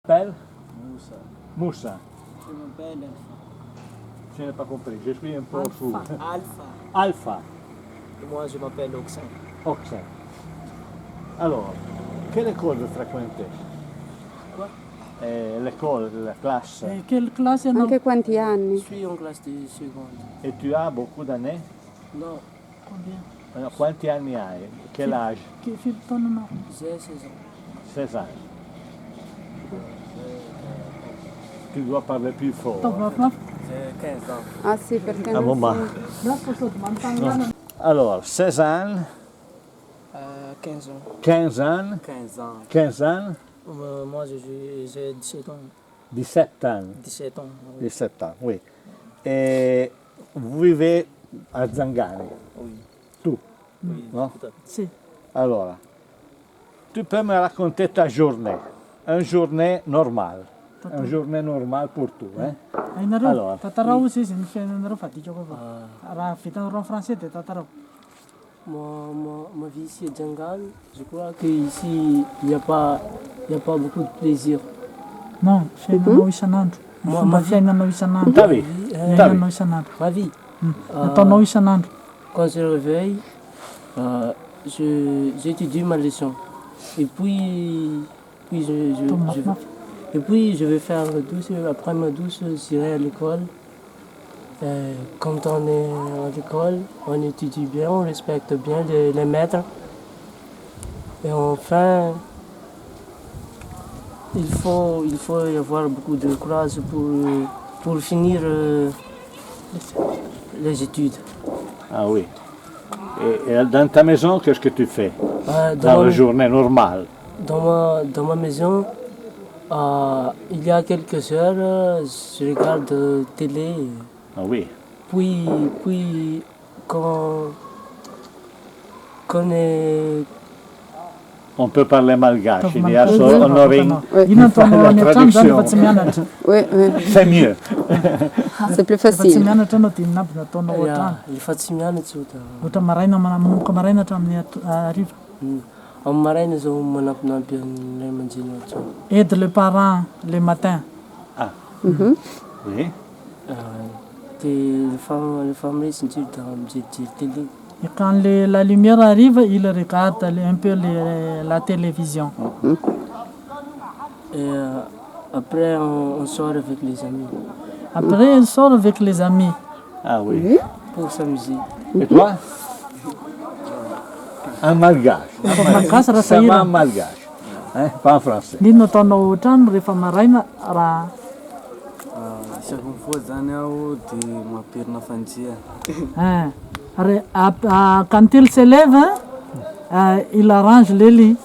M'appelle Moussa. Moussa. Je m'appelle Je n'ai pas compris, je suis un peu fou. Alpha. Alpha, Et moi, je m'appelle Oxen. Oxen. Alors, quelle école vous fréquentez? Quoi? L'école, la classe. Che classe hanno? Anche quanti Je anni? suis en classe de seconde. Et tu as beaucoup d'années? Non, Combien? Alors, quanti anni hai? Quel âge? Che film no? j'ai 16 ans. 16 ans. Tu dois parler plus fort. J'ai 15 ans. Ah sì, perché Un non moment. Alors, 16 ans, 15 ans. 15 ans, 15 ans. 15 ans, Moi, j'ai 17 ans. 17 ans. 17 ans. Oui. 17 ans, oui. Et vous vivez à Zangani, Oui. tu, Oui. no? Tout à fait. Sì. Alors, tu peux me raconter ta journée, une journée normale. Une journée normale pour toi, hein? Hainareo, Alors, tatarao izy ny fiainanareo fa adikako avao. Raha vitanareo en français dia tatarao. Ma vie ici à Djangal, je crois qu'ici, il n'y a pas beaucoup de plaisir. Non, fiainanao isan'andro. Fomba fiainanao isan'andro. ta vie, ta Fiainanao vie. isan'andro. Ma vie, Nataonao isan'andro. quand je réveille, j'étudie ma leçon. Et puis je vais faire la douche. Après ma douche, j'irai à l'école. Quand on est à l'école, on étudie bien, on respecte bien les maîtres. Et enfin, il faut y avoir beaucoup de courage pour finir les études. Ah oui. Et dans ta maison, qu'est-ce que tu fais dans Dans la journée normale? ma maison, il y a quelques heures, je regarde télé. Ah oui. Puis quand On peut parler malgache, il y a Oui. Honoring. Ino fa ataonao la any an-trano zany traduction. efa tsy mianatra. Oui, oui, C'est mieux. c'est plus Efa tsy facile. mianatra anao dia nabona ataonao an-trano. efa tsy mianatra ota. Ohatra maraina manomboka maraina hatramin'ny hariva. Amin'ny maraina zao manampinampy an'ilay aman-dreny an-trano. Aide le parent le matin. Ah, oui. Dia rehefa misy indrindra da mijerijery télé. Et quand la lumière arrive, il regarde un peu la télévision. Et après on sort avec les amis Après, il sort avec les amis. Ah oui. pour s'amuser. Et toi? En malgache. Malgache raha Ça va en sahirana. malgache. Hein? Pas en français. Ninona ataonao an-trano rehefa maraina raha Isaky mifoa zany aho dia mampirina fanjia. hein, quand il se lève, il arrange le lit.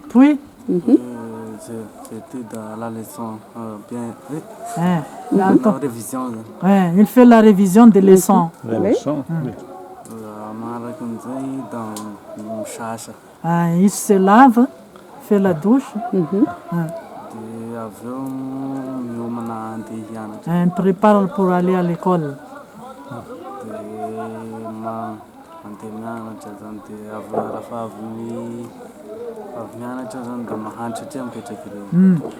Puis, J'étude la leçon bien. hein, La d'accord. révision. Ouais, il fait la révision des leçons. La leçon, oui. Manaraka amin'izay da misasa. Il se lave, fait la douche, Dia avy eo miomana andeha hianatra. il prépare pour aller à l'école. Dia andeha mianatra zany dia rehefa avy mianatra zany da mahandry satria mipetraky ireo.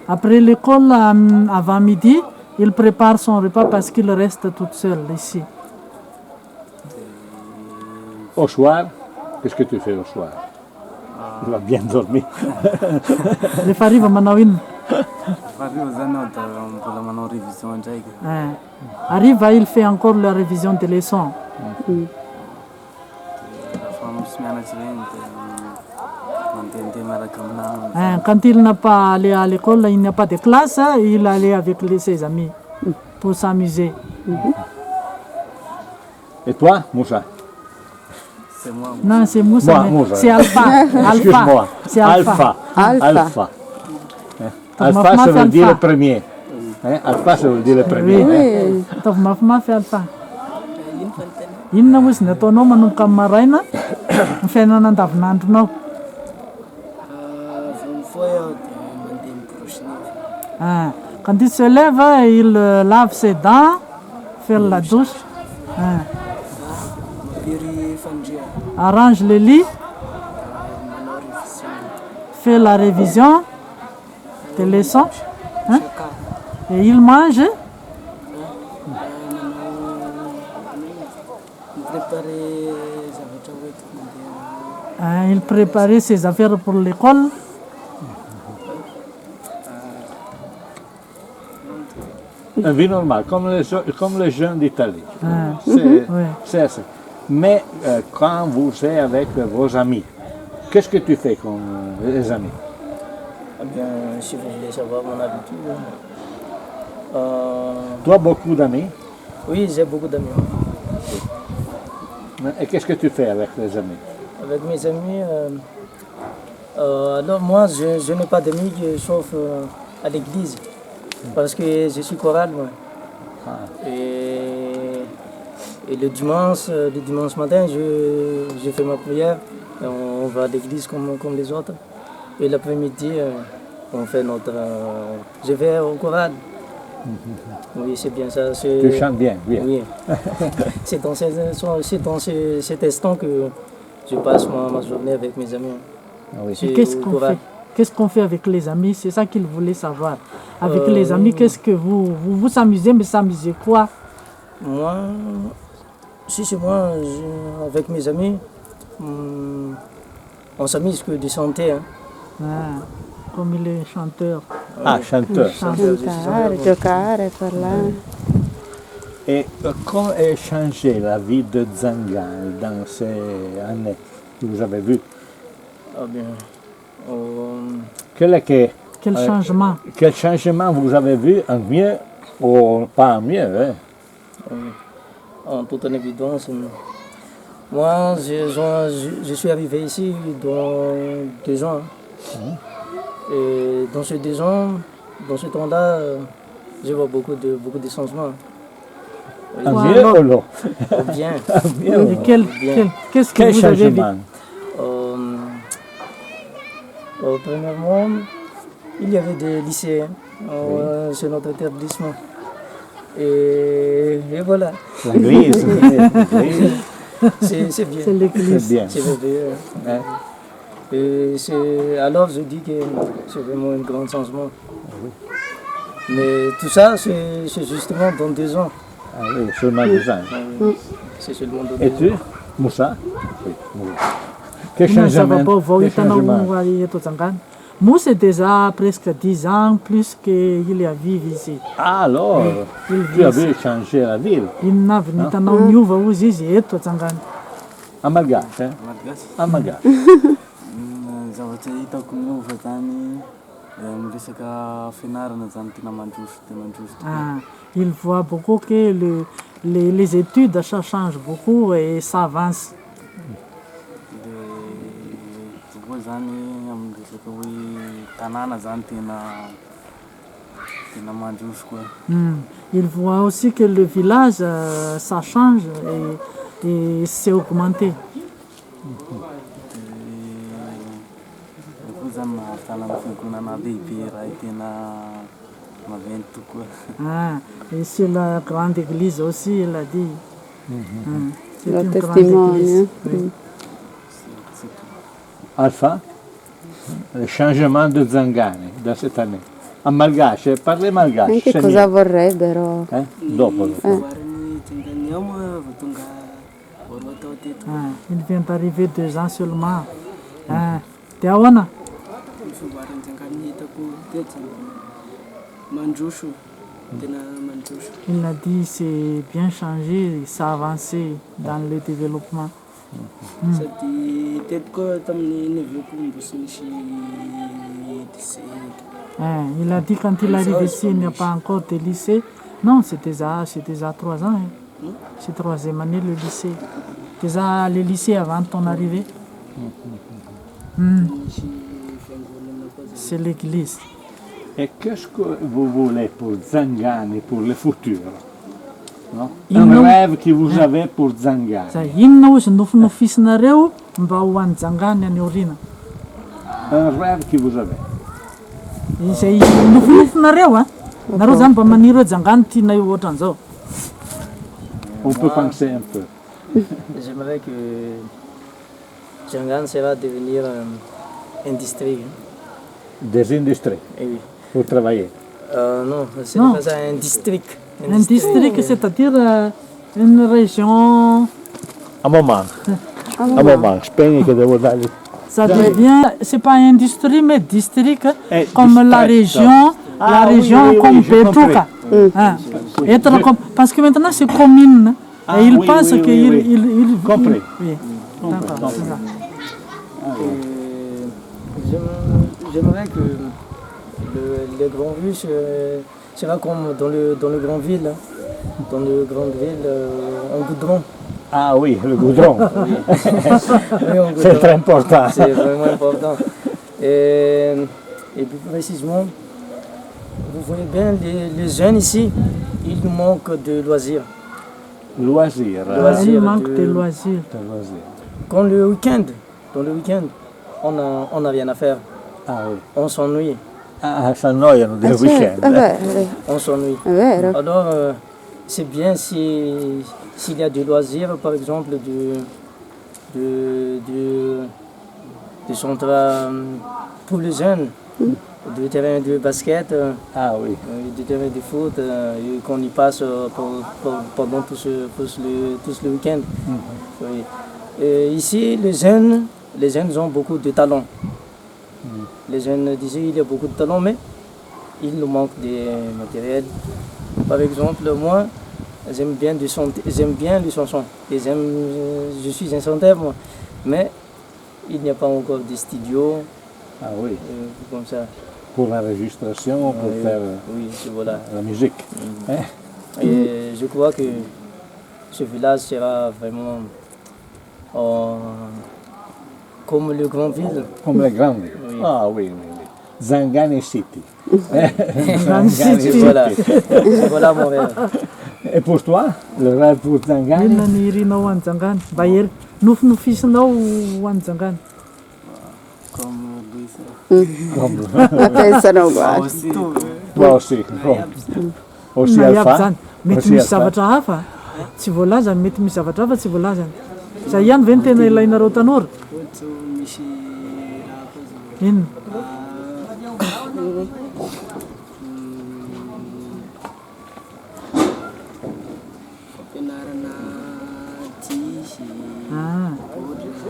Après l'école, avant midi, il prépare son repas parce qu'il reste toute seule ici. Au soir, qu'est-ce que tu fais au soir? Tu vas bien dormir. Rehefa hariva manao inona? Fa reo zany aho da mbola manao révision ndraiky. Arrive, il fait encore la révision des leçons. Rehefa misy mianatra regny dia mandehandeha miaraka aminahy. Quand il n'a pas allé à l'école, il n'y a pas de classe, il allait avec ses amis pour s'amuser. Et toi, Moussa? C'est moi. Non, c'est Moussa, Moi, mais Moussa. c'est Alpha. Excuse-moi. C'est Alpha. Alpha. Alpha. Alpha, Mafia ça veut dire le Alpha. premier. Hein? Alpha, ça veut dire le premier. hein? Oui, Ataovy mafimafy Alpha. Inona moa izy ny ataonao manomboka amin'ny maraina ny fiainana andavinandronao? Vao mifoha aho dia mandeha miborosy nify. Quand il se lève, il lave ses dents, fait la douche, Mampiry fandria. arrange le lit, Manao révision. fait la révision, des leçons. Hein? Et il mange. Il préparait ses affaires pour l'école. Une vie normale, comme les jeunes d'Italie. C'est assez. Mais quand vous êtes avec vos amis, qu'est-ce que tu fais comme les amis? Eh bien, si vous voulez savoir mon habitude. Tu as beaucoup d'amis? Oui, j'ai beaucoup d'amis. Et qu'est-ce que tu fais avec les amis? Avec mes amis, alors moi, je n'ai pas d'amis sauf à l'église. Parce que je suis choral, moi. Et le dimanche matin, je fais ma prière. Et on va à l'église comme les autres. Et l'après-midi, on fait je vais au choral. Oui, c'est bien ça. Tu chantes bien, bien. Oui. C'est dans cet instant que je passe ma journée avec mes amis. Oui. C'est Qu'est-ce au qu'on choral. fait? Qu'est-ce qu'on fait avec les amis? C'est ça qu'il voulait savoir. Avec les amis, qu'est-ce que vous amusez, mais s'amusez quoi? Moi, si c'est moi, avec mes amis, on s'amuse que de chanter. Hein. Comme il est chanteur. Ah, chanteur. Cantare, giocare, parlare. Et comment a changé la vie de Zangani dans ces années que vous avez vues? Ah bien. Quel changement? Quel changement vous avez vu en mieux ou pas en mieux? Hein? En toute évidence, moi, je suis arrivé ici dans 2 ans. Et dans ces 2 ans, dans ce temps-là, je vois beaucoup de changements. Oui. En mieux ou non? Bien. Et qu'est-ce que Quel vous avez vu? changement? Premièrement, il y avait des lycéens sur notre établissement. Et voilà. L'église. C'est bien. C'est l'église. C'est bien. C'est bien. Et alors je dis que c'est vraiment un grand changement. Mais tout ça, c'est justement dans 2 ans. Ah oui, seulement 2 ans. C'est seulement dans 2 ans. Et tu, Moussa? Oui, Moussa. Quel Non, ça va changement? pas voir. Quel changement? Moi, c'est déjà presque 10 ans plus qu'il a vécu ici. Ah, alors, Il tu vit avais ici. changé la ville. Il n'a venu dans New Vaouzizi et tout Zangan. À Malgache, hein? Malagasy. À Malgache. Zavatra hitako miova zany amin'ny resaka fianarana zany tena mandroso dia mandroso tokoa. Il voit beaucoup que les études, ça change beaucoup et ça avance. Dia koa zany amin'ny resaka hoe tanàna zany tena mandroso koa. Il voit aussi que le village, ça change et c'est augmenté. Koa zany mahavitana amin'ny fiangonana lehibe raha tena maventy tokoa. Et c'est la grande église aussi, il a dit. C'est Le une grande testimone. église. Oui. Alpha, le changement de Zangani dans cette année. A Malgache, parlez Malgache. Anche c'est cosa mieux. vorrebbero. Dopo. Il vient d'arriver 2 ans seulement. Teawana, il a dit c'est bien changé, ça a avancé dans le développement. Il a dit quand il arrive ici, il n'y a pas encore de lycée. Non, c'est déjà 3 ans. C'est 3e année le lycée. Déjà le lycée avant ton arrivée. C'est l'église. Et qu'est-ce que vous voulez pour Zangani, pour le futur? Non? Il Un nous- rêve que vous avez pour Zangani. Za inona ozy nofinofisonareo mba ho an'ny jangany any aoriana? Un rêve que vous avez. Izay nofinofinareo a nareo zany mba maniry hoe jangany tiana io ohatran'izao. On peut penser un peu. J'aimerais que Jangan sera devenir industrie. Des industries. Eh oui. pour travailler? Non, c'est Non. pas ça, un district. Un district, c'est-à-dire une région, Un moment. Un moment, spegni che devo dargli. ça devient, c'est pas industrie, mais district, comme la distretto. région, Ah, oui, oui, comme j'ai Petruca. Hein. Être comme, parce que maintenant c'est commune. Ah, et il oui, pense oui, qu'il oui, oui. Compris. Oui, d'accord, c'est ça. J'aimerais que les grandes rues sera comme dans le grand ville. Dans le grand ville, en goudron. Ah oui, le goudron. Oui, en C'est goudron. très important. C'est vraiment important. Et plus précisément, vous voyez bien, les jeunes ici, ils nous manquent de loisirs. Loisir. Il manque de loisirs. Quand le week-end, dans le week-end, on n'a rien à faire. Ah oui. On s'ennuie. Ah, si annoiano del Certo, weekend. è vero, On s'ennuie. è vero. Alors, c'est bien s'il y a des loisirs, par exemple, de centre pour les jeunes, du terrain de basket, Ah oui. du terrain de foot, et qu'on y passe pendant tout le week-end. Oui. Et ici, les jeunes ont beaucoup de talent. Les jeunes disaient qu'il y a beaucoup de talent, mais il nous manque des matériels. Par exemple, moi, j'aime bien les chansons. Et je suis un chanteur, moi. Mais il n'y a pas encore de studio, Ah oui. comme ça. Pour l'enregistration, pour Oui, faire oui, voilà. la musique. Et je crois que ce village sera vraiment comme le grand ville. Come le grandi. Oui. Ah oui, oui, oui. Zangani City. City. Voilà, voilà mon rêve. Et pour toi, le rêve pour Zangani? Inona ny irinao ho an'ny Jangany? Mba hery nofinofisinao ho an'ny Jangany. Comme Luisa. Pensano uguali. Aussi, Toi aussi. Aussi Na Alpha? iaby zany. Mety Aussi misy Alpha? zavatra hafa, tsy voalaza, mety misy zavatra hafa tsy voalaza. Zay ihany ve ny tena ilainareo tanora? ohatry misy raha koa zany. Inona? Fampianarana dihy, Ah, baolina,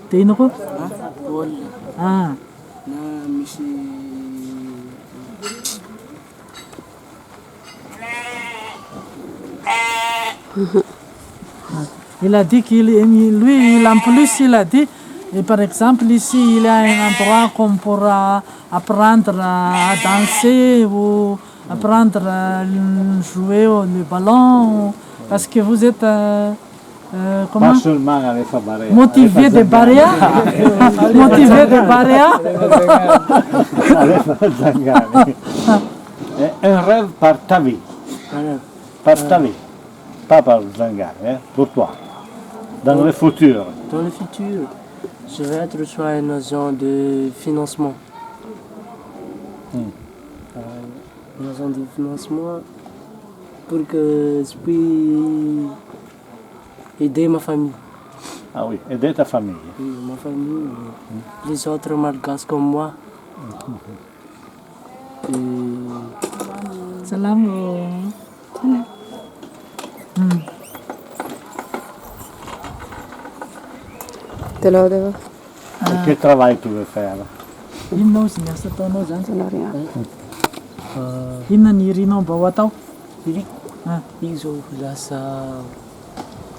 dia ino koa? baolina, Ah, na misy il a dit lui, en plus, il a dit, et par exemple, ici, il y a un endroit qu'on pourra apprendre à danser ou apprendre à jouer le ballon, parce que vous êtes, comment? Pas seulement à Alefa Barea. Motivé de Barea. Motivé de Barea. Alefa Zangani. Un rêve par ta vie. Par ta vie. Pas par Zangani, pour toi. Dans le futur. Dans le futur, je vais être soit un agent de financement. Un agent de financement pour que je puisse aider ma famille. Ah oui, aider ta famille. Oui, ma famille, les autres malgaches comme moi. Salam. Te lo devo. Che travail tu veux faire? Inona izy ny asa ataonao zany? Sono riato. Inona ny irinao mba ho atao? Ils ont lasa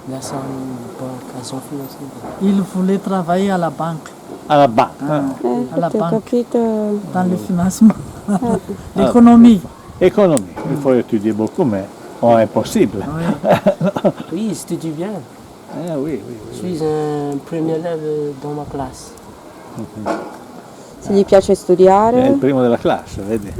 banque, agent financier. Il voulait travailler à la banque, À la banque. alla Ti ho banque, capito. dans le financement, l'économie. Économie. Il faut étudier beaucoup, mais impossible. Oui, je étudie bien. Ah oui, oui. Je suis un premier élève dans ma classe. Se gli piace È il studiare, primo della classe, vedi?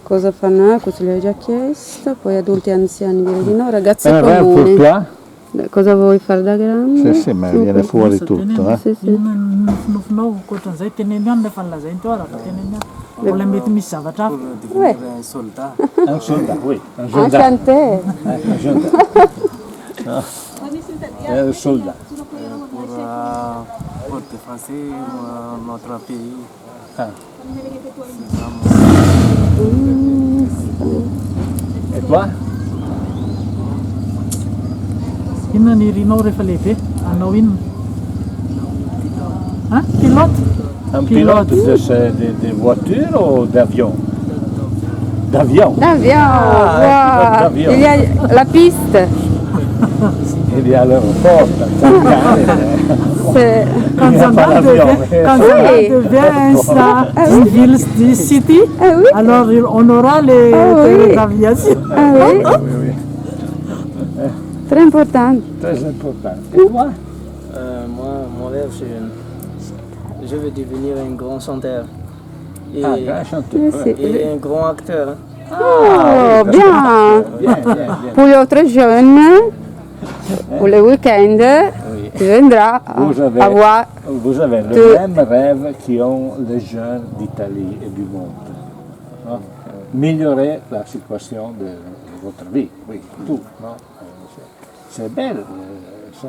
cosa fanno? Questo l'ho già chiesto. Poi adulti e anziani direi di no. Ragazzi Un rêve pour comuni. toi? Cosa vuoi fare da grande? Sì, sì, ma viene fuori tutto. Sì, sì. Inona ny nofinofinao ankoatran'izay teneny ihany nefa nilazainy teo araka teneny ihany. Mbola mety misy zavatra hafa. pour devenir un soldat. Un soldat, oui. Un Anche soldat. a te. Un soldat. No. È un soldat. Pour défenser notre pays. Ah. Et toi? Inona ny rinao rehefa lehibe? Anao inona? Hein? Pilote? Un pilote de voiture ou d'avion? D'avion. D'avion, wow. d'avion. Il y a la piste. Il y a l'aéroport, C'est- Quand Il y a pas Zandar d'avion. devient une ville de city, Ah oui. alors on aura les Ah oui. terrains d'aviation. Ah oui, Oui, oui, très important. très important. Et toi? Moi, mon rêve, je veux devenir un grand chanteur. Et, Ah, grand chanteur. Merci. et un grand acteur. Hein. Oh, bien. Bien, bien, bien. Pour les autres jeunes, pour les week-ends, Oui. tu viendras Vous avez- à voir. Vous avez le De- même rêve qu'ont les jeunes d'Italie et du monde. Non? Améliorer la situation de votre vie, oui, tout. Non? C'est belle, c'est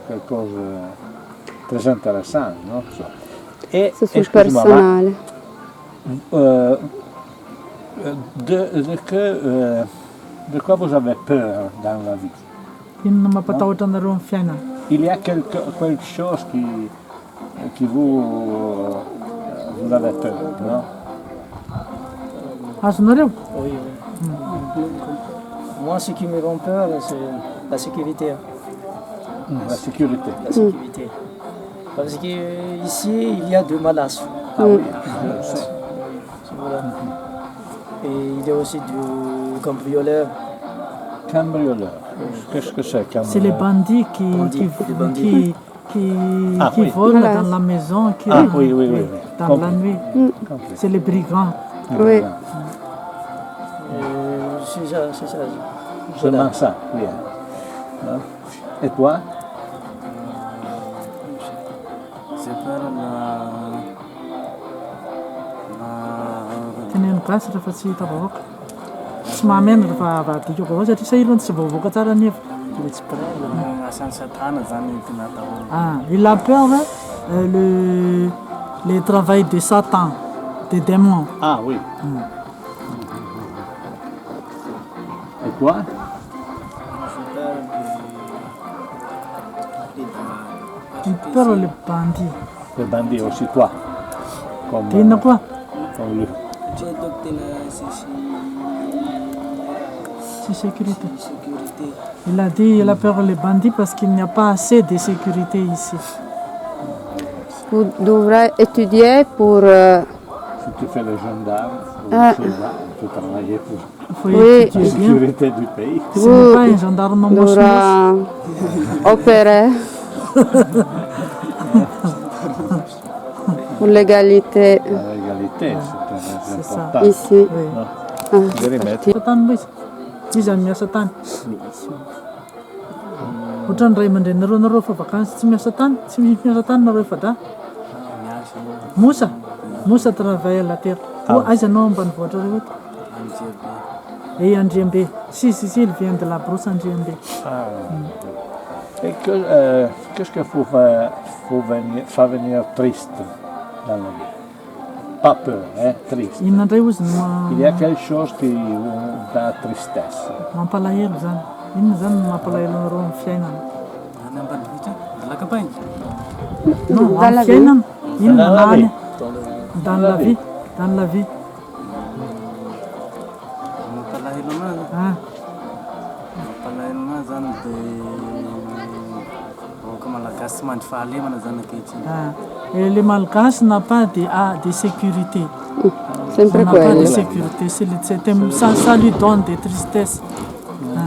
quelque chose de très intéressant. Non? Et, C'est sul excuse-moi, personale. de quoi vous avez peur dans la vie? Inona mampatahotra anareo amin'ny fiainana? Il y a quelque chose qui vous avez peur, non? Azonareo? Oui, oui. Moi, ce qui me rend peur, c'est la sécurité. La sécurité. La sécurité. Parce qu'ici, il y a deux menaces. Ah oui, je sais. Voilà. Et il y a aussi du cambrioleur. Cambrioleur. Qu'est-ce que c'est, cambrioleur? C'est les bandits qui, Bandits, les bandits. Ah, qui oui. volent Voilà. dans la maison, qui, Ah oui, oui, oui. dans Compris. la nuit. Compris. C'est les brigands. Oui. C'est ça, c'est ça. Seulement ça, bien. Non? Et toi? J'ai peur Teneno gasy rehefa tsy hita vahoaka. Tsy mahamena rehefa avadika vahoaka satria sahirana tsy voavoaka tsara nefa. asan'ny satana zany tena ataholo. Ah, il a peur le travail de Satan, des démons. Ah oui. Et toi? Il peur les bandits. Les bandits aussi, toi? Comme, Tinona koa? comme lui. Tsy ataoko tena C'est sécurité. sécurité. Il a dit il a peur les bandits parce qu'il n'y a pas assez de sécurité ici. Tu devras étudier pour... Si tu fais le gendarme, ou Ah. je sais pas, tu travailles pour Il faut Oui. la étudier bien. sécurité du pays. Ce n'est pas un gendarme moche. devras opérer pour l'égalité La légalité, c'est ça. important. ici. Oui. Ah, Very much. Sa tany moa izy. Izy any miasa tany. Ohatran'ny ray aman-drenareo fa vakansy tsy miasa tany, tsy miasa tany nareo fa dra. Mosa. Mosa travaille à la terre. Oh, aiza anao ambanivohitra reo eto? Et Andriambe. Si, il vient de la brosse Andriambe. Et qu'est-ce qu'il faut faire venir triste dans la vie? Pas peur, hein, triste. Inona indray ozy no Il y a quelque chose qui da tristesse. mampalahelo zany. Inona zany no mampalahelo anareo amin'ny fiainana? Any ambanivohitra dalakampainy. Non, Dans la amin'ny vie. fiainana. Inona Dans la nany? vie. Dans la vie. Dans la vie. Mampalahelo anazy. Ah, Mampalahelo anazy zany dia vahoaka malagasy tsy mandry fahalemana zany ankehitriny. ah. Et les malgaches n'ont pas de sécurité. Sempre On n'a pas de quello. sécurité. Ça lui donne des tristesses. Ah.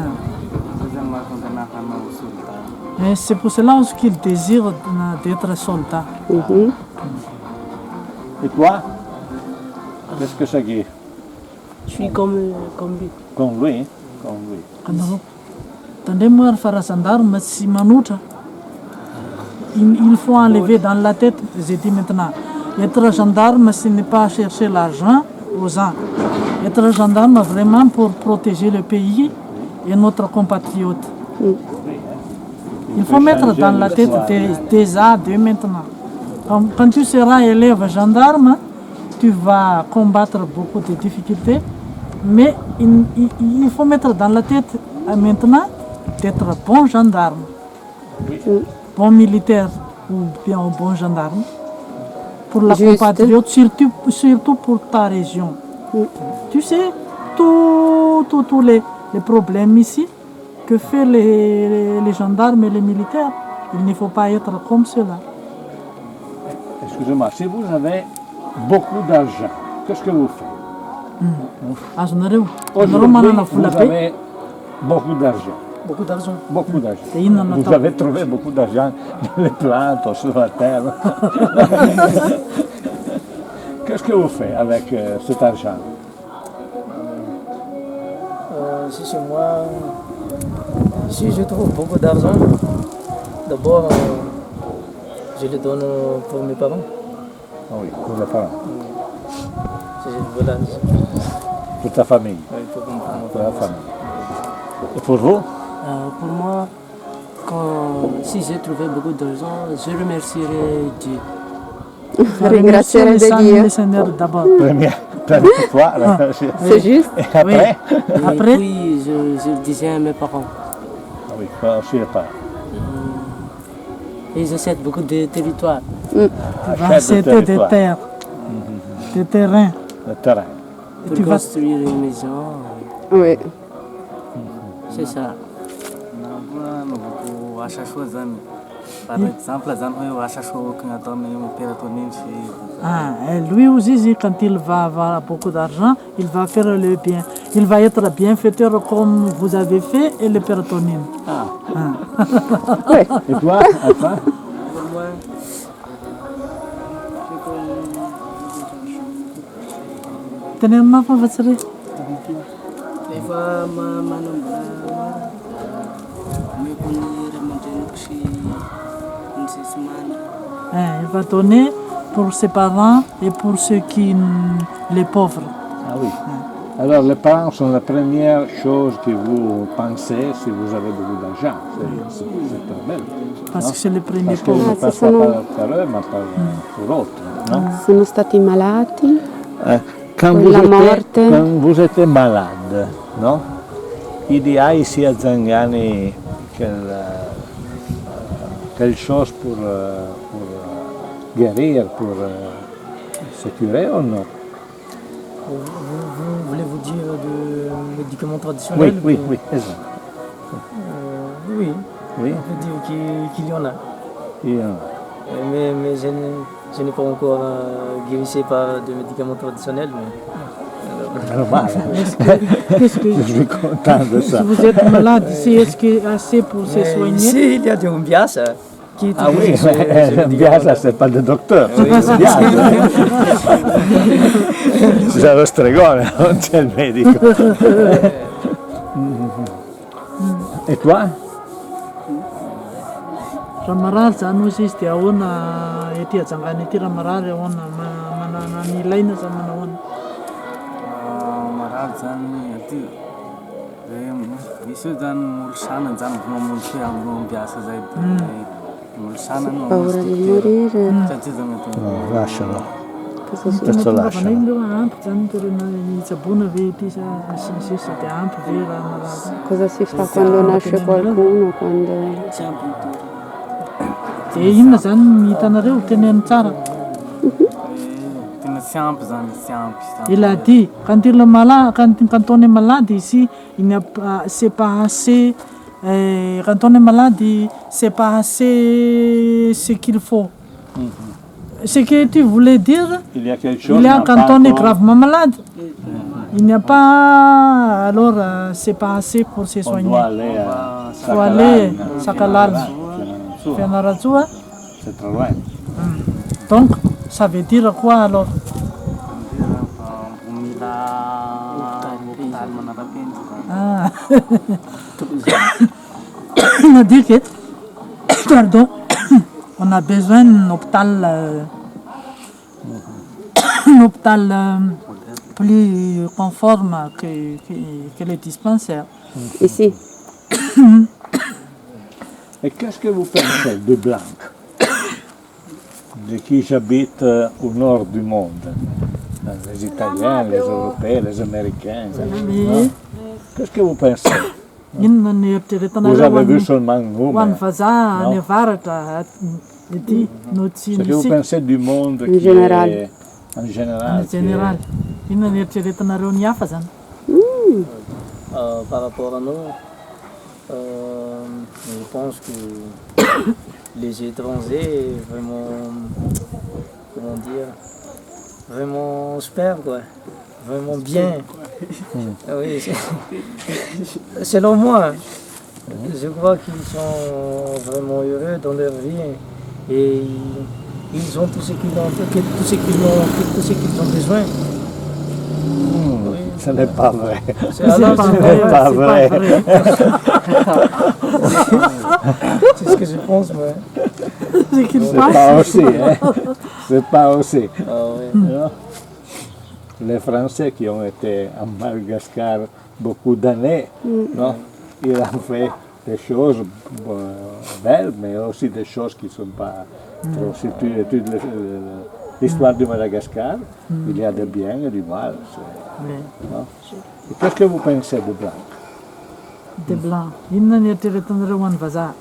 Zay zany mahatonga anahy hanao soldat. Et c'est pour cela aussi qu'il désire d'être soldat. Mhm. Et toi? Qu'est-ce que c'est qui? Je suis comme lui. Comme lui? Comme lui. Anareo, tandray moa rehefa razan-daro tsy manotra. Il faut enlever dans la tête, j'ai dit maintenant, être gendarme, ce n'est pas chercher l'argent aux gens. Être gendarme vraiment pour protéger le pays et notre compatriote. Il faut mettre dans la tête déjà, dès maintenant. Quand tu seras élève gendarme, tu vas combattre beaucoup de difficultés, mais il faut mettre dans la tête maintenant d'être bon gendarme, bon militaire ou bien bon gendarme, pour la compatriote, surtout pour ta région. Tu sais, tous les problèmes ici que font les gendarmes et les militaires, il ne faut pas être comme cela. Excusez-moi, si vous avez beaucoup d'argent, qu'est-ce que vous faites? Aujourd'hui, vous avez beaucoup d'argent. Beaucoup d'argent. Beaucoup d'argent. Vous avez trouvé beaucoup d'argent dans les plantes, sur la terre. Qu'est-ce que vous faites avec cet argent? Si chez moi, si je trouve beaucoup d'argent, d'abord je le donne pour mes parents. Ah oui, pour les parents. Voilà. Pour ta famille. Oui, pour la famille. Et pour vous? Pour moi, si j'ai trouvé beaucoup d'argent, je remercierai Dieu. Ringrazierai le Seigneur d'abord. Première fois, C'est juste. Et après? Et puis, je le disais à mes parents. Ah oui, aussi les parents. Et j'achète beaucoup de territoires. C'était des terres, des terrains. Le terrain. Pour construire une maison. Oui. C'est ça. Par exemple, lui aussi, quand il va avoir beaucoup d'argent, il va faire le bien. Il va être bienfaiteur comme vous avez fait et le pérotonine. Et toi, enfin? Pour moi, Tenez ma professeur. des fois, ma Il va donner pour ses parents et pour ceux qui, les pauvres. Ah oui. Alors les parents sont la première chose que vous pensez si vous avez beaucoup d'argent. C'est très belle. Parce que c'est le premier Parce qu'on pauvre. ne passe pas par eux, mais pour l'autre. Non? Sono stati malati. Quand vous étiez malade, non? Il y a ici à Zangani quelque chose pour guérir, pour se curer ou non? Voulez-vous dire de médicaments traditionnels? Oui, exact. Oui, Oui, on peut dire qu'il y en a. il y en a. Mais je n'ai pas encore guérissé par des médicaments traditionnels. Mais, Normal. Qu'est-ce que Je suis content de ça. si vous êtes malade ici, est-ce qu'il y a assez pour se soigner? ici, il y a des umbias qui Ah oui, bien ça, c'est pas le docteur. Oui, C'est bien. C'è lo stregone, non c'è il medico. E toi? Ramarary zany ozy izy dia ahoana ety Ajangany ety ramarary ahoana manana ny ilaina zany manahoana? Marary zany aty misy io zany olo sanany zany mamono fiambiasa zay olo sanany Paura di morire. satria zany Lascialo. Cosa Questo Tonga lascialo. ireo ampy zany toerana hitsaboana ve ity sisa dia ampy ve raha marary? Cosa si fa quando nasce qualcuno? Quando... Dia inona zany ny hitanareo teneny tsara? tena tsy ampy zany tsy ampy. Il a dit, quand on est malade ici, il n'y a pas, c'est pas assez, quand on est malade, c'est pas assez ce qu'il faut. Ce que tu voulais dire, Il y a quelque chose. il y a quand on est encore. gravement malade, il n'y a pas, alors c'est pas assez pour se On soigner. doit aller à Il faut aller à Sakalalm, Sakalalm. Fianarantsoa. C'est trop loin. Donc, ça veut dire quoi alors? Ah. On a dit que, pardon, on a besoin d'un hôpital, plus conforme que les dispensaires. Ici. Et qu'est-ce que vous pensez de Blanc? de qui j'habite au nord du monde. Les Italiens, les Européens, les Américains. Oui. Qu'est-ce que vous pensez? Inona ny eritreretanareo Vous avez vu seulement nous, ho an'ny mais vazaha any avaratra ety no tsy ce que vous misy pensez du monde En qui général. est en général. en général. Inona ny eritreretanareo ny hafa zany? Par rapport à nous, je pense que les étrangers, vraiment, comment dire, vraiment super, quoi. Vraiment bien. Oui, selon moi, je crois qu'ils sont vraiment heureux dans leur vie et ils ont tout ce qu'ils ont besoin. Oui. Ce n'est pas vrai. Alors, pas Ce vrai, n'est pas c'est vrai. c'est ce que je pense, moi. C'est qu'il C'est passe. pas aussi, hein. C'est pas aussi. Ah, oui. Non. Les Français qui ont été à Madagascar beaucoup d'années, non, ils ont fait des choses belles, mais aussi des choses qui ne sont pas trop. Si tu études l'histoire du Madagascar, il y a du bien et du mal. Non. Et qu'est-ce que vous pensez de Blanc? De blanc. Inona ny eritreretanareo ho an'ny vazaha?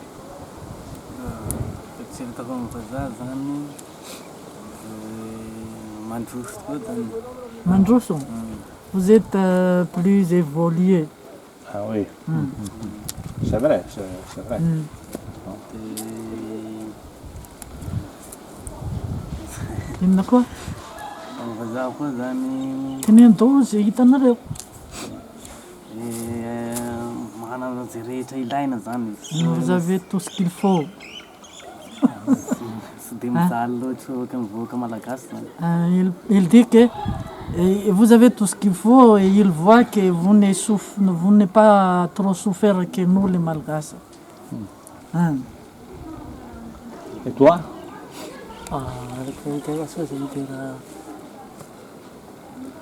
Eritreretako amin'ny vazaha zany mandroso koa zany. Mandroso, vous êtes plus évolué. Ah oui. C'est vrai, c'est vrai. Inona koa? Amin'ny vazaha koa zany Tenendao zay hitanareo. manana zay rehetra ilaina zany izy. Vous avez tout ce qu'il faut. Tsy dia mijaly loatra ohatra mivoaka malagasy zany. Il dit que vous avez tout ce qu'il faut et il voit que vous n'êtes pas trop souffert que nous les Malgaches. Hein. Et toi? Araka ny tegna soa zany tena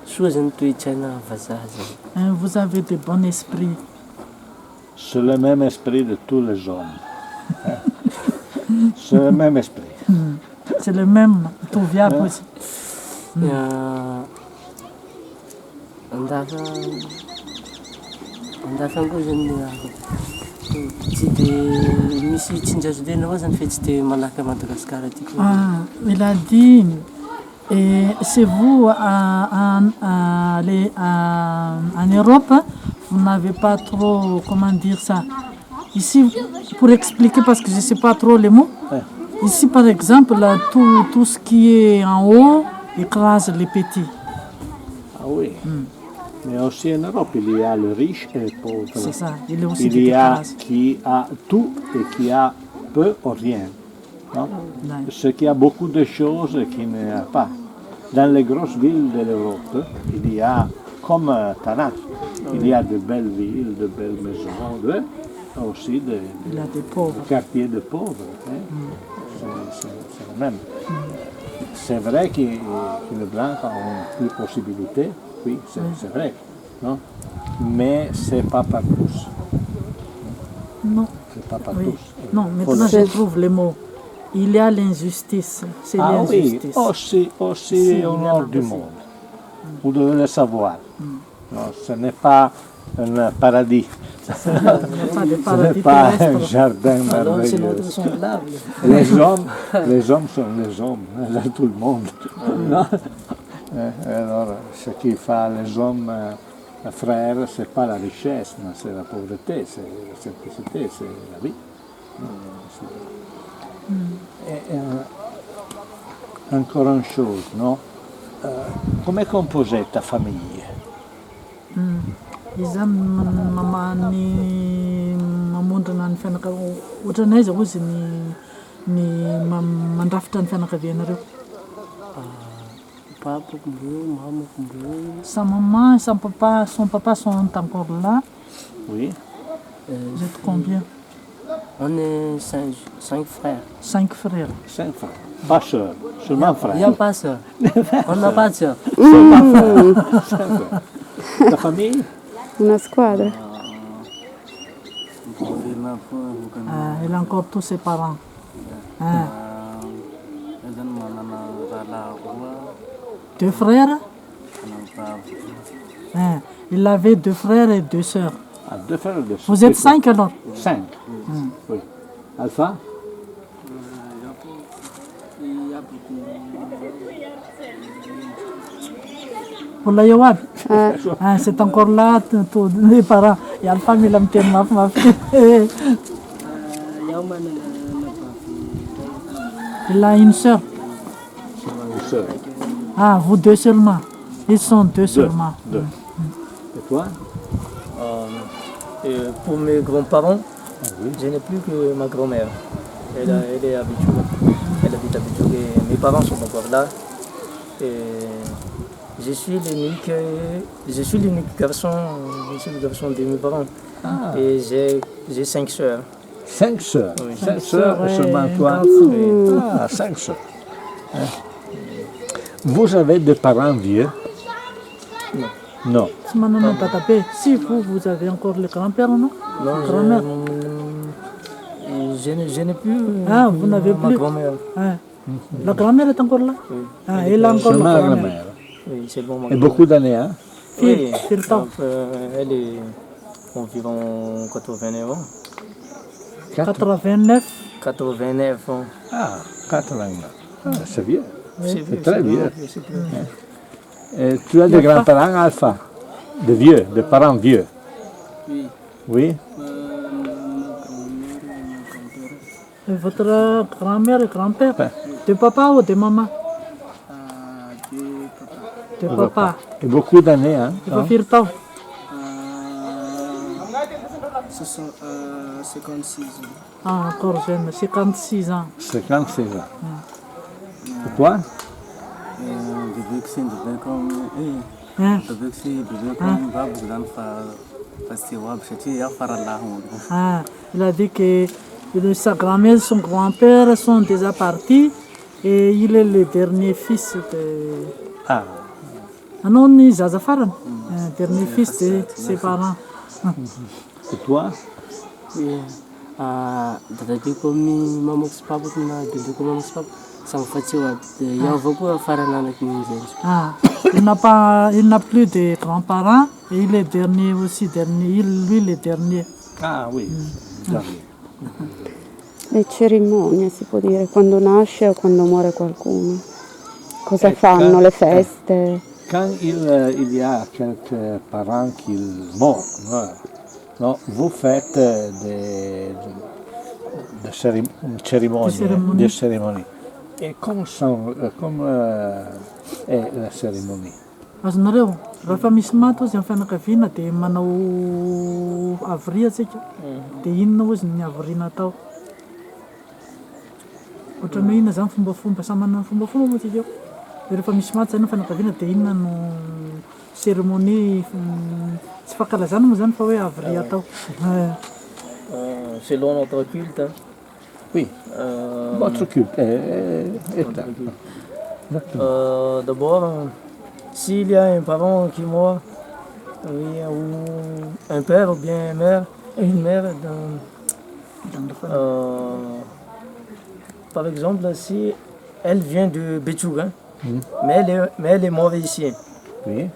soa zany toe-tsaina vazaha zany. Hein, vous avez de bon esprit. C'est le même esprit de tous les hommes. C'est le même esprit. C'est le même, tout vient aussi. Andafy koa zany tsy dia misy tsinjazo lena avao zany fa tsy dia malaky à Madagascar aty koa. Il a dit, c'est vous en Europe, vous n'avez pas trop, comment dire ça. Ici, pour expliquer, parce que je ne sais pas trop les mots, ici par exemple, là, tout ce qui est en haut écrase les petits. Ah oui. Mais aussi en Europe, il y a le riche et le pauvre. C'est ça, il est aussi Il y a écrase. qui a tout et qui a peu ou rien. Non? Ouais. Ce qui a beaucoup de choses qu'il n'y a pas. Dans les grosses villes de l'Europe, il y a, comme Tana, il y a de belles villes, de belles maisons, aussi Il a des pauvres. quartiers de pauvres. Hein? C'est le même. C'est vrai que les Blancs ont plus de possibilités, oui, c'est vrai, non? Mais c'est pas par tous. Non. C'est pas par Oui. tous. Non, maintenant je trouve les mots. Il y a l'injustice. C'est Ah oui, l'injustice. aussi au nord du monde. Vous devez le savoir. Non, ce n'est pas un paradis. Ce n'est pas de Ce paradis n'est pas un terrestre. jardin Alors, c'est merveilleux. notre semblable. Les hommes sont les hommes, là, tout le monde. Non? Alors, ce qui fait les hommes frères, ce n'est pas la richesse, mais c'est la pauvreté, c'est la simplicité, c'est la vie. Et, encore une chose, non? Come è composée ta famille? Izany mamany mamondrana ny fianakaviana ohatran'ny aiza ozy ny mandrafitra ny fianakavianareo. Papa kumbreu, maman kumbreu. Sa maman et son papa sont encore là. Oui. Vous êtes combien? On est cinq frères. 5 frères. 5 frères. Pas sœurs, seulement frères. Il n'y a pas sœur. On n'a pas de sœur. Ta famille? Una squadra. Elle a encore tous ses parents. Hein. zany manana rahalahy roa, 2 frères. manana vavy. Hein, il avait 2 frères et 2 sœurs. Ah, 2 frères et 2 sœurs. Vous êtes 5 alors? 5. Oui. Alpha? Pour la Yawab. Hein, c'est encore là, tous les parents. Il y a la famille, la ma fille. Il a une sœur. Une sœur. Ah, vous 2 seulement. Ils sont 2 seulement. 2. Et toi? Et pour mes grands-parents, oui. je n'ai plus que ma grand-mère. Elle est à Bichouk. Elle habite à Bichouk et mes parents sont encore là. Et je suis l'unique garçon de mes parents. Ah. Et j'ai 5 sœurs. 5 sœurs. Oui. 5 sœurs et seulement toi. Ah, 5 sœurs. Hein? Vous avez des parents vieux? Non. Non. Non, pas tapé. Si vous avez encore le grand-père, non? Non, Grand-mère. je n'ai plus Ah, vous n'avez ma plus. grand-mère. Hein. La grand-mère est encore là? Oui. Ah, elle a encore Seulement la la grand-mère. mère. Oui, c'est bon. Et beaucoup d'années, hein? Oui, C'est le temps. elle est environ 89 ans. 89. 89 ans. Ah, 89. Ah, c'est vieux. C'est très vieux. C'est plus. Et tu as des grands-parents, Alpha? Des vieux, des parents vieux? Oui. Oui? Et votre grand-mère et grand-père? Ouais. De papa ou de maman? De papa. De papa. Et beaucoup d'années, hein? Tu vas faire temps. Ce sont 56 ans. Ah, encore jeune, 56 ans. 56 ans. Et toi? Bebek sy bebeko Hein? bebeko sy bebeko babako zany fa tsy ho aby satria iaho faralahy olo. Ah, il a dit que sa grand-mère et son grand-père sont déjà partis et il est le dernier fils de... Ah, Ah non, ni Zaza Farhan, dernier fils de ses parents. et toi? Dadabeko amin'ny mamako sy papako na bebeko mamako sy papako samy fa tsy ho aby. Dia iaho avao koa farany anaky amin'izay. Ah, il n'a plus de grands-parents et il est dernier aussi, lui le dernier. Ah oui, dernier. Le cerimonie si può dire, quando nasce o quando muore qualcuno. Cosa E fanno, ca- le feste? Quand il y a quelques parents qui meurent, non, vous faites des cérémonies. Et comment est la cérémonie? Azonareo, rehefa misy maty ozy amin'ny fianakaviana dia manao avria tsika. Dia inona ozy ny avriana atao? Ohatran'ny hoe inona zany fombafomba, samy manana fombafomba moa tsika eo. Dia rehefa misy maty zany ny fianakaviana dia inona no cérémonie tsy fankalazana moa zany fa hoe avria atao. Selon notre culte, hein, Oui, votre culte est d'abord, s'il y a un parent qui meurt, oui, ou un père ou bien une mère, par exemple, si elle vient de Bichouk, hein, mais elle est morte ici. Oui.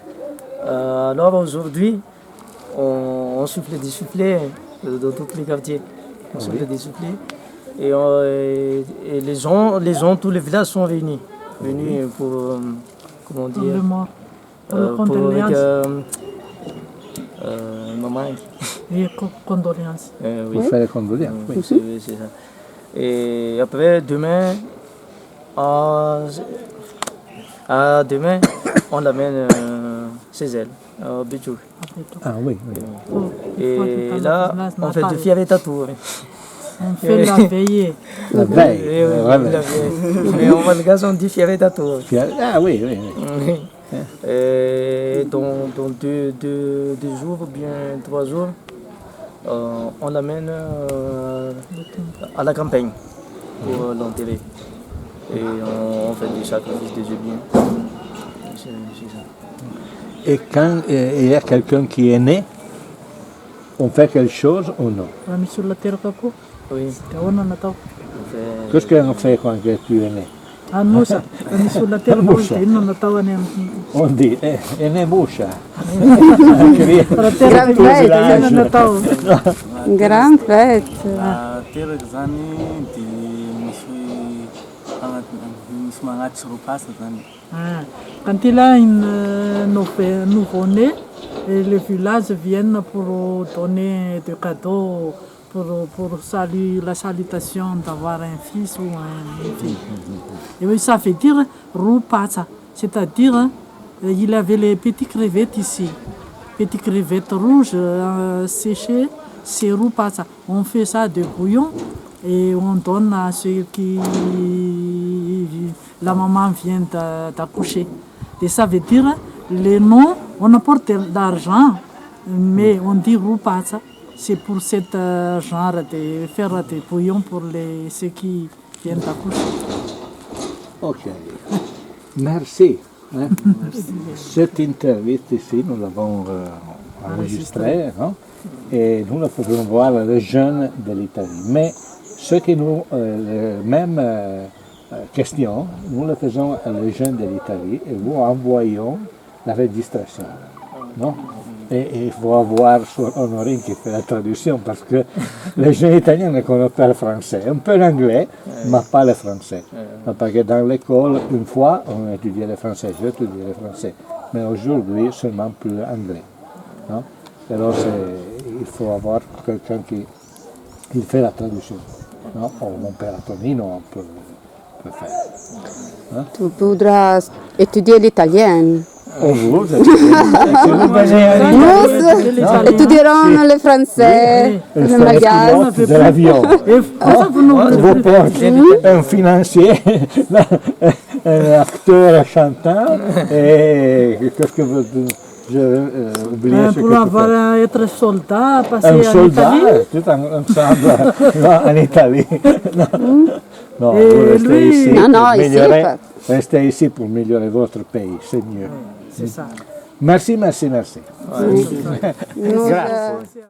Alors aujourd'hui, on souffle des soufflets dans tous les quartiers. On souffle des soufflets. Et les gens, tous les villages sont venus pour, comment Pour dire, le mort, pour le pour condoléances. maman. Et condoléances. Oui. Vous faites les condoléances. Oui. C'est ça. Et après, demain, on l'amène chez elle, à Bichouk. Ah oui, oui. Et là, on fait du fier et tatou. On fait la veillée. La veille. Et oui, la veille. la veille. Mais on va le gaz, on dit fier et tatou. Ah oui, oui, oui. Et dans 2 jours ou bien 3 jours, on l'amène à la campagne pour l'enterrer. Et on fait des sacrifices des œufs bien. C'est ça. Et quand il y a quelqu'un qui est né, on fait quelque chose ou non? Raha misy olona teraka koa, Oui, dia ahoana natao? on fait Qu'est-ce qu'on fait quand tu es né? Anusa, sulla terra Annusa. non natao ne On dit, e ne buscia. la terra Gran non natao. Gran fête. Teraka zany dia misy magnaty sy ropasa zany. Quand il a une nouveau-né, et les villages viennent pour donner des cadeaux, pour la salutation d'avoir un fils ou une fille. Et oui, ça veut dire roupasa, c'est-à-dire il avait les petites crevettes ici, petites crevettes rouges séchées, c'est roupasa. On fait ça de bouillon et on donne à ceux qui la maman vient d'accoucher. Et ça veut dire les noms, on apporte d'argent, mais on dit roupasa. C'est pour ce genre de faire des bouillons pour ceux qui viennent d'accoucher. Ok. Merci. Cette interview ici, nous l'avons enregistrée, non? Et nous la faisons voir les jeunes de l'Italie. Mais ce que nous, même question, nous la faisons les jeunes de l'Italie et nous envoyons la registration. Non? Et il faut avoir Honorine qui fait la traduction parce que les jeunes italiens ne connaissent pas le français, un peu l'anglais, mais pas le français. Parce que dans l'école, une fois, on étudiait le français, j'ai étudié le français, mais aujourd'hui, seulement plus anglais. Non? Alors il faut avoir quelqu'un qui fait la traduction. Non? Ou mon père Antonino, on peut faire. Hein? Tu voudras étudier l'italien. Oh, vous, si vous venez à Nous étudierons le français, le magasin. pilote de l'avion. Vous portez un financier, un acteur, un chanteur, et qu'est-ce que vous... J'ai oublié ce Pour que avoir être soldat, passer un en soldat, Italie. tout ensemble en Italie. Non, vous Et restez lui- ici, Non, pour ici, améliorer- pas. restez ici pour améliorer votre pays, c'est mieux. C'est ça. Merci, merci, merci. Nous, Grazie.